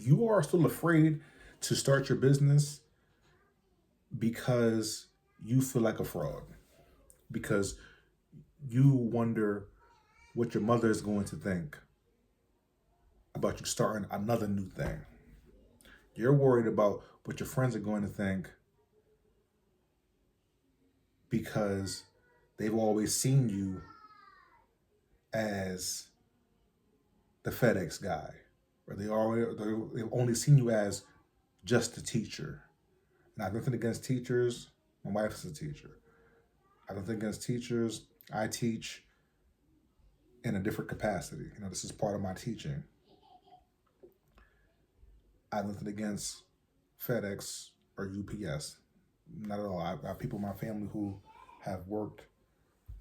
you are still afraid to start your business because you feel like a fraud, because you wonder what your mother is going to think about you starting another new thing. You're worried about what your friends are going to think because they've always seen you as the FedEx guy, or they've only seen you as just a teacher. And I have nothing against teachers. My wife is a teacher. I have nothing against teachers. I teach in a different capacity. This is part of my teaching. I have nothing against FedEx or UPS. Not at all. I have people in my family who have worked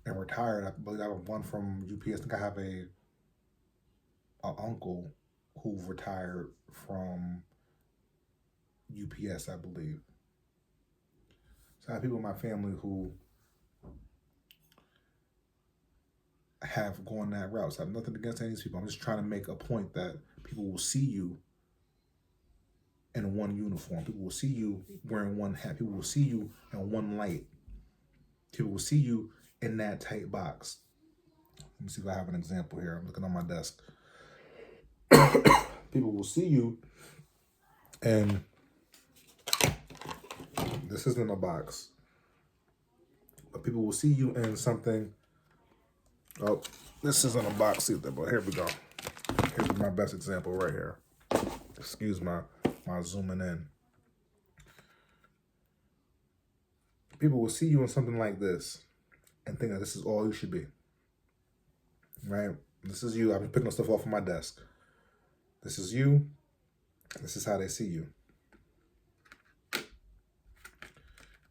and retired. I believe I have one from UPS. I think I have a uncle who retired from UPS, I believe. So I have people in my family who have gone that route. So I have nothing against any of these people. I'm just trying to make a point that people will see you in one uniform. People will see you wearing one hat. People will see you in one light. People will see you in that tight box. Let me see if I have an example here. I'm looking on my desk. People will see you, and this isn't a box, but people will see you in something. Oh, this isn't a box either, but here we go. Here's my best example right here. Excuse my zooming in. People will see you in something like this and think that this is all you should be. Right? This is you. I'm picking up stuff off of my desk. This is you. This is how they see you.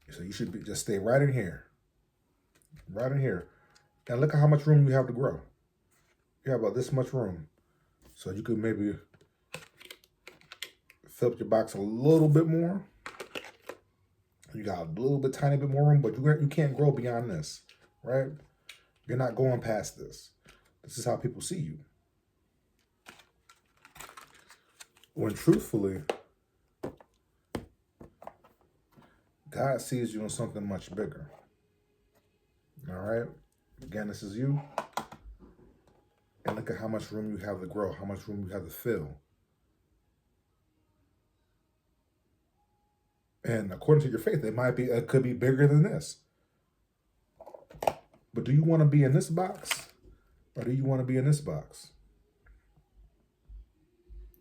So you should just stay right in here. Right in here. And look at how much room you have to grow. You have about this much room. So you could maybe fill up your box a little bit more. You got a little bit, tiny bit more room, but you can't grow beyond this, right? You're not going past this. This is how people see you. When truthfully, God sees you in something much bigger. All right? Again, this is you. And look at how much room you have to grow, how much room you have to fill. And according to your faith, it could be bigger than this. But do you want to be in this box? Or do you want to be in this box?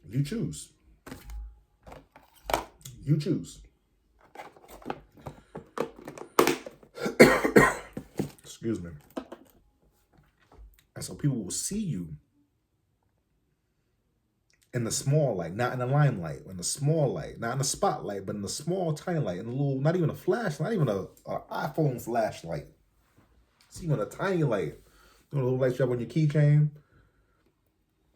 You choose. You choose. Excuse me. And so people will see you in the small light, not in the limelight, in the small light, not in the spotlight, but in the small, tiny light, in a little, not even a flash, not even an iPhone flashlight. See you in a tiny light. The little lights you have on your keychain.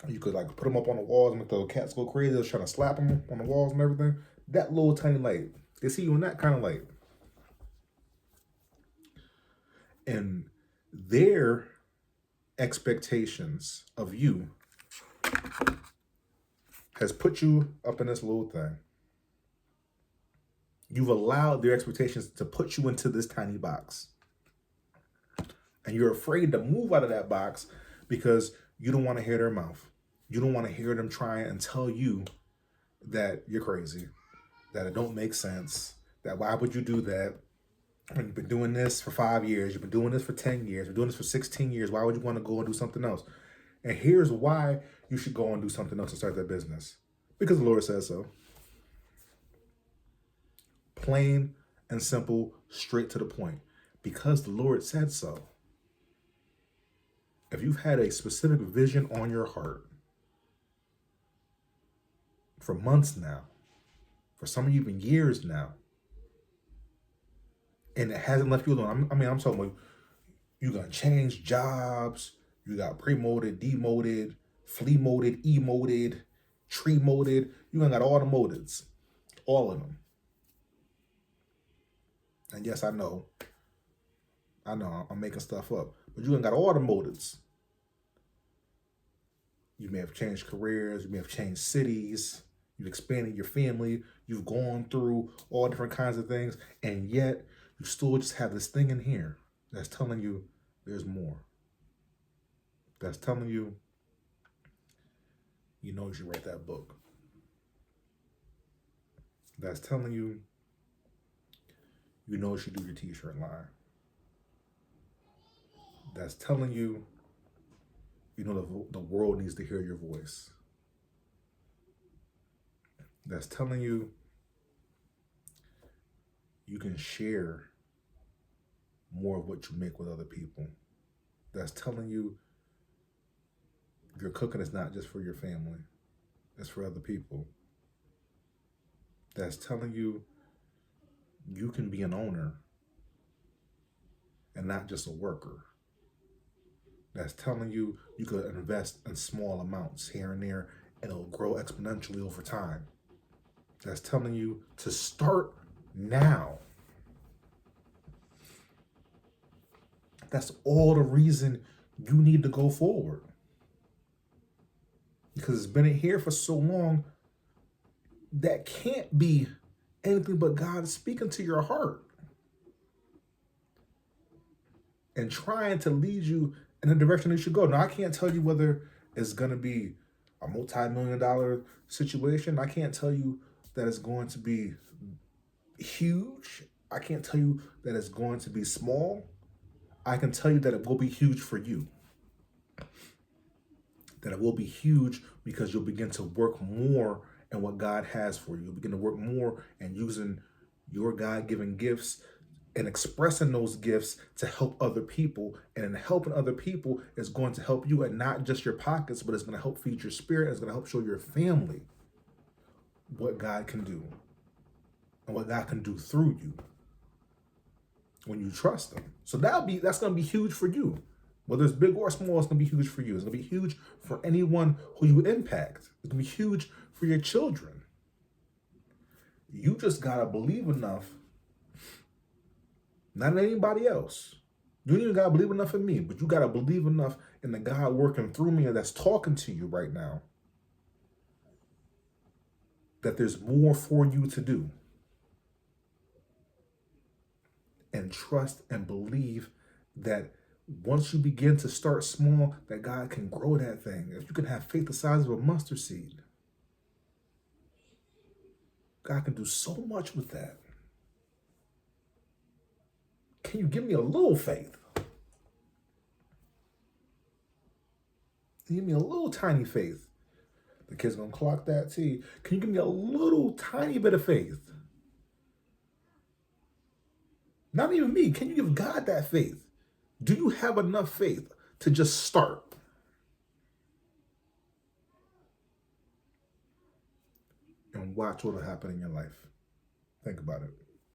You could put them up on the walls and make the cats go crazy. They're trying to slap them on the walls and everything. That little tiny light. They see you in that kind of light. And their expectations of you has put you up in this little thing. You've allowed their expectations to put you into this tiny box. And you're afraid to move out of that box because you don't want to hear their mouth. You don't want to hear them try and tell you that you're crazy, that it don't make sense, that why would you do that? When you've been doing this for 5 years, you've been doing this for 10 years, you're doing this for 16 years, why would you want to go and do something else? And here's why you should go and do something else and start that business. Because the Lord says so. Plain and simple, straight to the point. Because the Lord said so. If you've had a specific vision on your heart for months now, for some of you even years now, and it hasn't left you alone. I'm talking about you're going to change jobs, you got promoted, demoted, flea moded, e-moded, tree moded. You got all the motives, all of them. And yes, I know I'm making stuff up, but you got all the motives. You may have changed careers, you may have changed cities, You've expanded your family. You've gone through all different kinds of things. And yet you still just have this thing in here that's telling you there's more. That's telling you, you know, you should write that book. That's telling you, you know, you should do your t-shirt line. That's telling you, you know, the world needs to hear your voice. That's telling you, you can share more of what you make with other people. That's telling you, your cooking is not just for your family, it's for other people. That's telling you, you can be an owner and not just a worker. That's telling you, you could invest in small amounts here and there and it'll grow exponentially over time. That's telling you to start now. That's all the reason you need to go forward. Because it's been in here for so long, that can't be anything but God speaking to your heart and trying to lead you in the direction you should go. Now, I can't tell you whether it's going to be a multi-million-dollar situation. I can't tell you that it's going to be huge. I can't tell you that it's going to be small. I can tell you that it will be huge for you. That it will be huge because you'll begin to work more in what God has for you. You'll begin to work more and using your God-given gifts and expressing those gifts to help other people. And in helping other people is going to help you, and not just your pockets, but it's going to help feed your spirit. It's going to help show your family what God can do and what God can do through you when you trust Him. So that's going to be huge for you. Whether it's big or small, it's going to be huge for you. It's going to be huge for anyone who you impact. It's going to be huge for your children. You just got to believe enough, not in anybody else. You don't even got to believe enough in me, but you got to believe enough in the God working through me and that's talking to you right now, that there's more for you to do. And trust and believe that once you begin to start small, that God can grow that thing. If you can have faith the size of a mustard seed, God can do so much with that. Can you give me a little faith? Give me a little tiny faith. The kid's gonna clock that T. Can you give me a little tiny bit of faith? Not even me. Can you give God that faith? Do you have enough faith to just start? And watch what will happen in your life. Think about it.